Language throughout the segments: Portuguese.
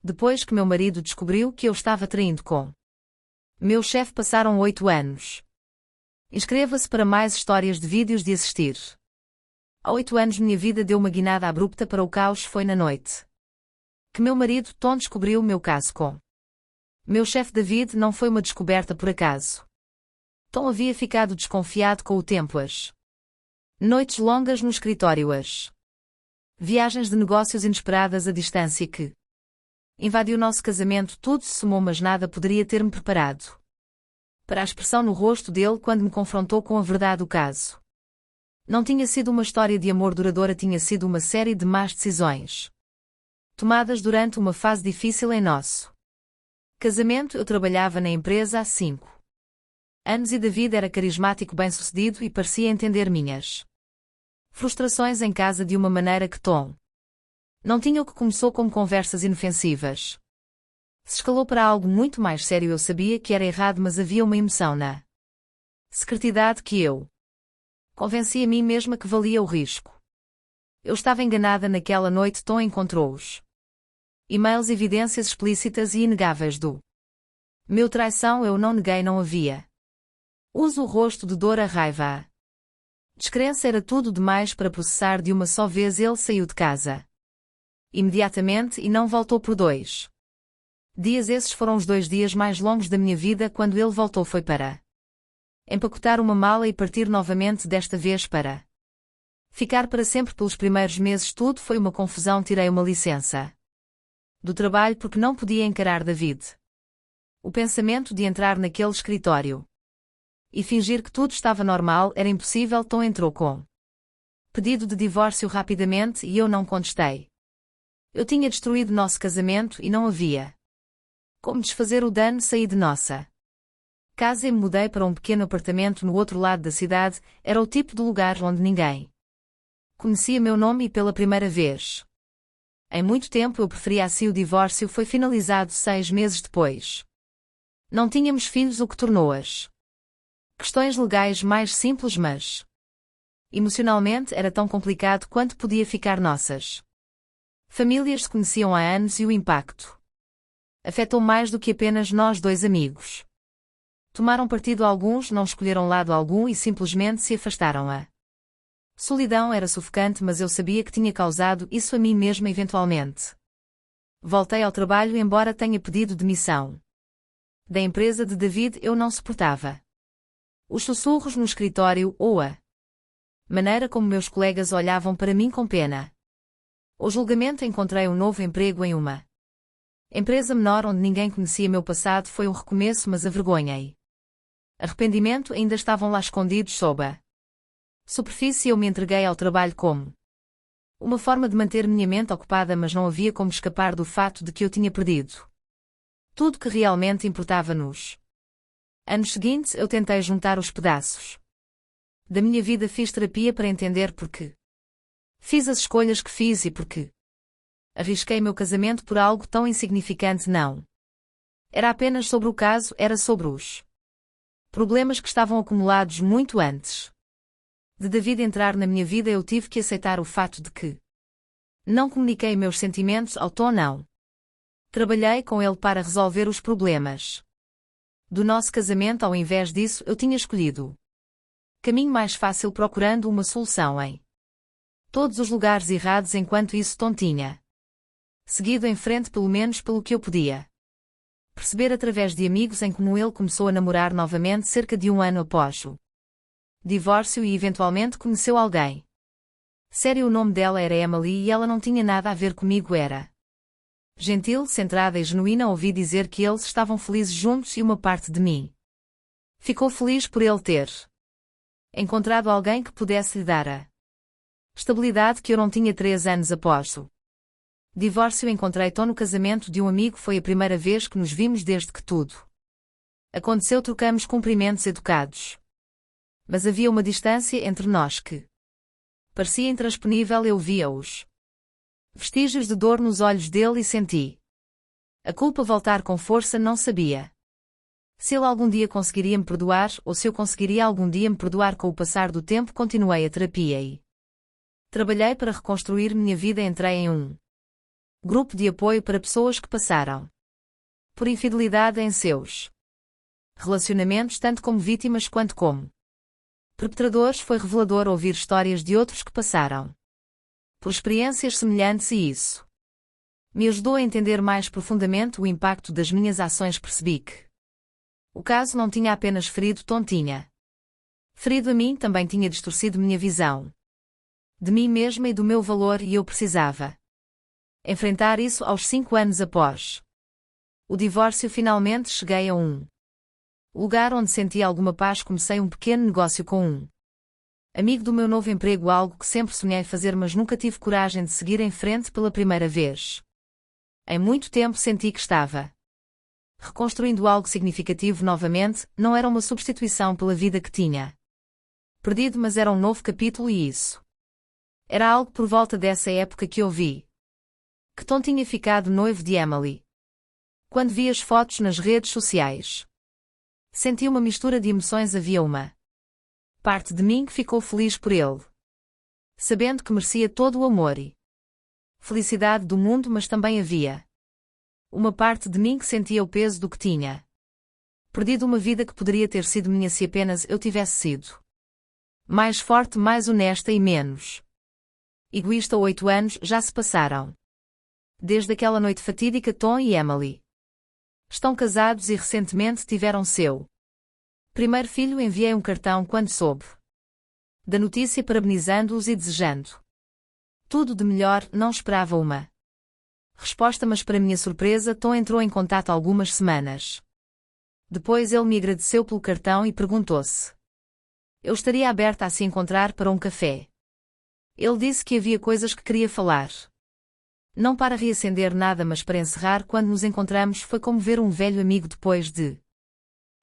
Depois que meu marido descobriu que eu estava traindo com meu chefe, passaram 8 anos. Inscreva-se para mais histórias de vídeos de assistir. Há 8 anos minha vida deu uma guinada abrupta para o caos. Foi na noite que meu marido Tom descobriu o meu caso com meu chefe David. Não foi uma descoberta por acaso. Tom havia ficado desconfiado com o tempo. As noites longas no escritório, as viagens de negócios inesperadas, a distância que invadiu o nosso casamento, tudo se somou, mas nada poderia ter-me preparado para a expressão no rosto dele quando me confrontou com a verdade do caso. Não tinha sido uma história de amor duradoura, tinha sido uma série de más decisões tomadas durante uma fase difícil em nosso casamento. Eu trabalhava na empresa há 5 anos e David era carismático, bem-sucedido e parecia entender minhas frustrações em casa de uma maneira que Tom não tinha. O que começou como conversas inofensivas se escalou para algo muito mais sério. Eu sabia que era errado, mas havia uma emoção na secretidade que eu convenci a mim mesma que valia o risco. Eu estava enganada naquela noite. Tom encontrou os e-mails, evidências explícitas e inegáveis do meu traição. Eu não neguei, não havia. Uso o rosto de dor, a raiva, a descrença, era tudo demais para processar de uma só vez. Ele saiu de casa imediatamente e não voltou por 2 dias. Esses foram os 2 dias mais longos da minha vida. Quando ele voltou foi para empacotar uma mala e partir novamente, desta vez para ficar para sempre. Pelos primeiros meses tudo foi uma confusão. Tirei uma licença do trabalho porque não podia encarar David. O pensamento de entrar naquele escritório e fingir que tudo estava normal era impossível. Tom entrou com pedido de divórcio rapidamente e eu não contestei. Eu tinha destruído nosso casamento e não havia como desfazer o dano. Saí de nossa casa e me mudei para um pequeno apartamento no outro lado da cidade. Era o tipo de lugar onde ninguém conhecia meu nome e pela primeira vez em muito tempo eu preferia assim. O divórcio foi finalizado 6 meses depois. Não tínhamos filhos, o que tornou as questões legais mais simples, mas emocionalmente era tão complicado quanto podia ficar. Nossas famílias se conheciam há anos e o impacto afetou mais do que apenas nós 2 amigos. Tomaram partido, alguns não escolheram lado algum e simplesmente se afastaram. A solidão era sufocante, mas eu sabia que tinha causado isso a mim mesma eventualmente. Voltei ao trabalho, embora tenha pedido demissão da empresa de David. Eu não suportava os sussurros no escritório ou a maneira como meus colegas olhavam para mim com pena. O julgamento. Encontrei um novo emprego em uma empresa menor onde ninguém conhecia meu passado. Foi um recomeço, mas a vergonha e arrependimento ainda estavam lá escondidos sob a superfície. Eu me entreguei ao trabalho como uma forma de manter minha mente ocupada, mas não havia como escapar do fato de que eu tinha perdido tudo que realmente importava. Nos anos seguintes eu tentei juntar os pedaços da minha vida. Fiz terapia para entender porque fiz as escolhas que fiz e porque arrisquei meu casamento por algo tão insignificante. Não era apenas sobre o caso, era sobre os problemas que estavam acumulados muito antes de David entrar na minha vida. Eu tive que aceitar o fato de que não comuniquei meus sentimentos ao Tom. Não trabalhei com ele para resolver os problemas do nosso casamento. Ao invés disso, eu tinha escolhido caminho mais fácil, procurando uma solução em todos os lugares errados. Enquanto isso, Tom tinha seguido em frente, pelo menos pelo que eu podia perceber através de amigos em como ele começou a namorar novamente cerca de 1 ano após o divórcio e eventualmente conheceu alguém sério. O nome dela era Emily e ela não tinha nada a ver comigo. Era gentil, centrada e genuína. Ouvi dizer que eles estavam felizes juntos e uma parte de mim ficou feliz por ele ter encontrado alguém que pudesse lhe dar a estabilidade que eu não tinha. 3 anos após o divórcio encontrei Tom no casamento de um amigo. Foi a primeira vez que nos vimos desde que tudo aconteceu. Trocamos cumprimentos educados, mas havia uma distância entre nós que parecia intransponível. Eu via os vestígios de dor nos olhos dele e senti a culpa voltar com força. Não sabia se ele algum dia conseguiria me perdoar ou se eu conseguiria algum dia me perdoar. Com o passar do tempo continuei a terapia e trabalhei para reconstruir minha vida. Entrei em um Grupo de apoio para pessoas que passaram por infidelidade em seus relacionamentos, tanto como vítimas quanto como perpetradores. Foi revelador ouvir histórias de outros que passaram por experiências semelhantes e isso me ajudou a entender mais profundamente o impacto das minhas ações. Percebi que o caso não tinha apenas ferido Tom, tinha ferido a mim, também tinha distorcido minha visão de mim mesma e do meu valor, e eu precisava enfrentar isso. Aos 5 anos após o divórcio, finalmente cheguei a um lugar onde senti alguma paz. Comecei um pequeno negócio com um amigo do meu novo emprego, algo que sempre sonhei fazer, mas nunca tive coragem de seguir em frente pela primeira vez. Em muito tempo senti que estava reconstruindo algo significativo novamente. Não era uma substituição pela vida que tinha perdido, mas era um novo capítulo, e isso era algo. Por volta dessa época que ouvi que Tom tinha ficado noivo de Emily. Quando vi as fotos nas redes sociais, senti uma mistura de emoções. Havia uma parte de mim que ficou feliz por ele, sabendo que merecia todo o amor e felicidade do mundo, mas também havia uma parte de mim que sentia o peso do que tinha perdido. Uma vida que poderia ter sido minha se apenas eu tivesse sido mais forte, mais honesta e menos egoísta. 8 anos já se passaram desde aquela noite fatídica. Tom e Emily estão casados e recentemente tiveram seu primeiro filho. Enviei um cartão quando soube da notícia, parabenizando-os e desejando tudo de melhor. Não esperava uma resposta, mas para minha surpresa, Tom entrou em contato algumas semanas depois. Ele me agradeceu pelo cartão e perguntou se eu estaria aberta a se encontrar para um café. Ele disse que havia coisas que queria falar. Não para reacender nada, mas para encerrar. Quando nos encontramos, foi como ver um velho amigo depois de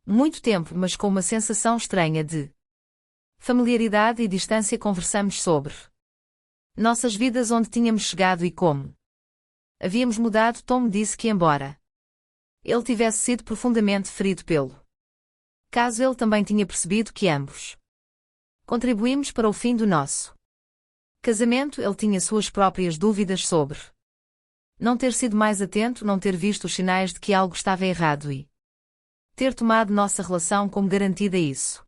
muito tempo, mas com uma sensação estranha de familiaridade e distância. Conversamos sobre nossas vidas, onde tínhamos chegado e como havíamos mudado. Tom me disse que, embora ele tivesse sido profundamente ferido pelo caso, ele também tinha percebido que ambos contribuímos para o fim do nosso casamento. Ele tinha suas próprias dúvidas sobre não ter sido mais atento, não ter visto os sinais de que algo estava errado e ter tomado nossa relação como garantida. Isso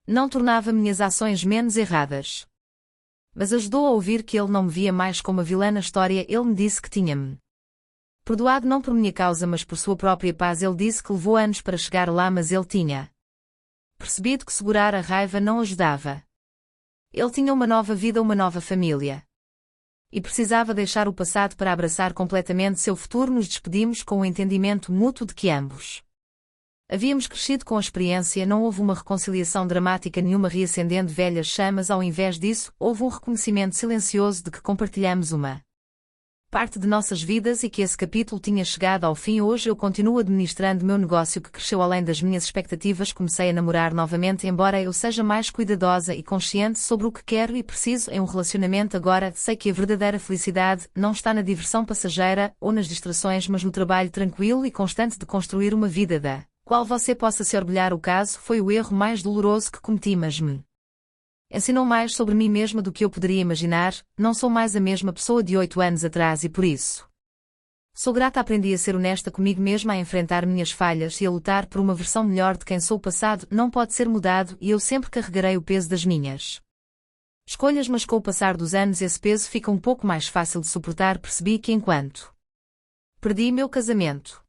não tornava minhas ações menos erradas, mas ajudou a ouvir que ele não me via mais como a vilã na história. Ele me disse que tinha-me perdoado, não por minha causa, mas por sua própria paz. Ele disse que levou anos para chegar lá, mas ele tinha percebido que segurar a raiva não ajudava. Ele tinha uma nova vida, uma nova família, e precisava deixar o passado para abraçar completamente seu futuro. Nos despedimos com o entendimento mútuo de que ambos havíamos crescido com a experiência. Não houve uma reconciliação dramática nenhuma reacendendo velhas chamas. Ao invés disso, houve um reconhecimento silencioso de que compartilhamos uma parte de nossas vidas e que esse capítulo tinha chegado ao fim. Hoje eu continuo administrando meu negócio, que cresceu além das minhas expectativas. Comecei a namorar novamente, embora eu seja mais cuidadosa e consciente sobre o que quero e preciso em um relacionamento. Agora sei que a verdadeira felicidade não está na diversão passageira ou nas distrações, mas no trabalho tranquilo e constante de construir uma vida da qual você possa se orgulhar. O caso foi o erro mais doloroso que cometi, mas me ensinou mais sobre mim mesma do que eu poderia imaginar. Não sou mais a mesma pessoa de 8 anos atrás e por isso sou grata. Aprendi a ser honesta comigo mesma, a enfrentar minhas falhas e a lutar por uma versão melhor de quem sou. O passado não pode ser mudado e eu sempre carregarei o peso das minhas escolhas, mas com o passar dos anos esse peso fica um pouco mais fácil de suportar. Percebi que enquanto perdi meu casamento,